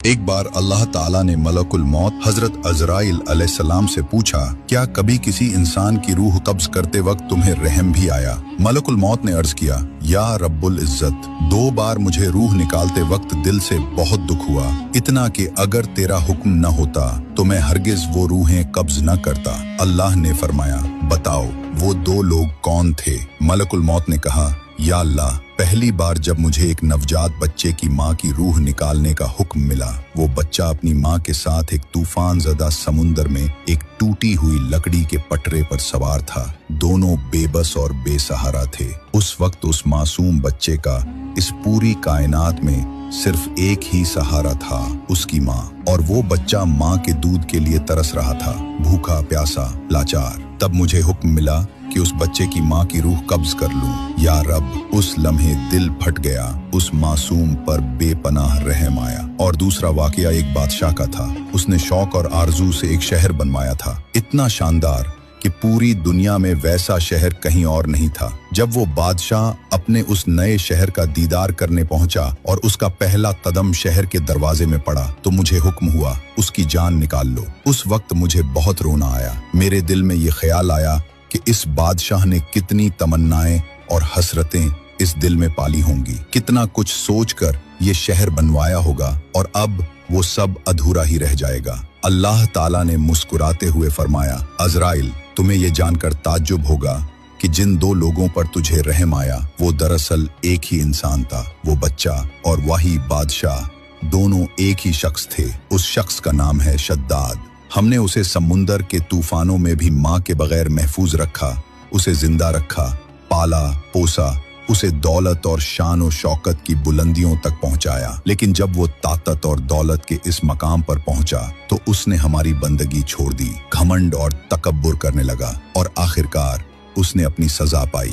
एक बार अल्लाह ताला ने मलकुल मौत हजरत अजराइल अलैहिस्सलाम से पूछा, क्या कभी किसी इंसान की रूह कब्ज करते वक्त तुम्हें रहम भी आया? मलकुल मौत ने अर्ज किया, या रब्बुल इज्जत, 2 बार मुझे रूह निकालते वक्त दिल से बहुत दुख हुआ, इतना कि अगर तेरा हुक्म न होता तो मैं हरगिज वो रूहें कब्ज न करता। अल्लाह ने फरमाया, बताओ वो 2 लोग कौन थे? मलकुल मौत ने कहा, या अल्लाह, पहली बार जब मुझे एक नवजात बच्चे की माँ की रूह निकालने का हुक्म मिला, वो बच्चा अपनी माँ के साथ एक तूफान ज़दा समुंदर में एक टूटी हुई लकड़ी के पटरे पर सवार था। दोनों बेबस और बेसहारा थे। उस वक्त उस मासूम बच्चे का इस पूरी कायनात में सिर्फ एक ही सहारा था, उसकी माँ। और वो बच्चा माँ के दूध के लिए तरस रहा था, भूखा प्यासा लाचार। तब मुझे हुक्म मिला कि उस बच्चे की माँ की रूह कब्ज कर लूं। या रब, उस लम्हे दिल फट गया, उस मासूम पर बेपनाह रहम आया। और दूसरा वाकया एक बादशाह का था। उसने शौक और आरजू से एक शहर बनवाया था, इतना शानदार कि पूरी दुनिया में वैसा शहर कहीं और नहीं था। जब वो बादशाह अपने उस नए शहर का दीदार करने पहुंचा और उसका पहला कदम शहर के दरवाजे में पड़ा, तो मुझे हुक्म हुआ, उसकी जान निकाल लो। उस वक्त मुझे बहुत रोना आया। मेरे दिल में ये ख्याल आया कि इस बादशाह ने कितनी तमन्नाएं और हसरतें इस दिल में पाली होंगी, कितना कुछ सोचकर ये शहर बनवाया होगा, और अब वो सब अधूरा ही रह जाएगा। अल्लाह ताला ने मुस्कुराते हुए फरमाया, अजराइल, तुम्हें ये जानकर ताज्जुब होगा कि जिन 2 लोगों पर तुझे रहम आया, वो दरअसल एक ही इंसान था। वो बच्चा और वही बादशाह, दोनों एक ही शख्स थे। उस शख्स का नाम है शद्दाद। हमने उसे समुंदर के तूफानों में भी माँ के बगैर महफूज रखा, उसे जिंदा रखा, पाला पोसा, उसे दौलत और शान और शौकत की बुलंदियों तक पहुंचाया। लेकिन जब वो ताकत और दौलत के इस मकाम पर पहुंचा तो उसने हमारी बंदगी छोड़ दी, घमंड और तकब्बुर करने लगा, और आखिरकार उसने अपनी सजा पाई।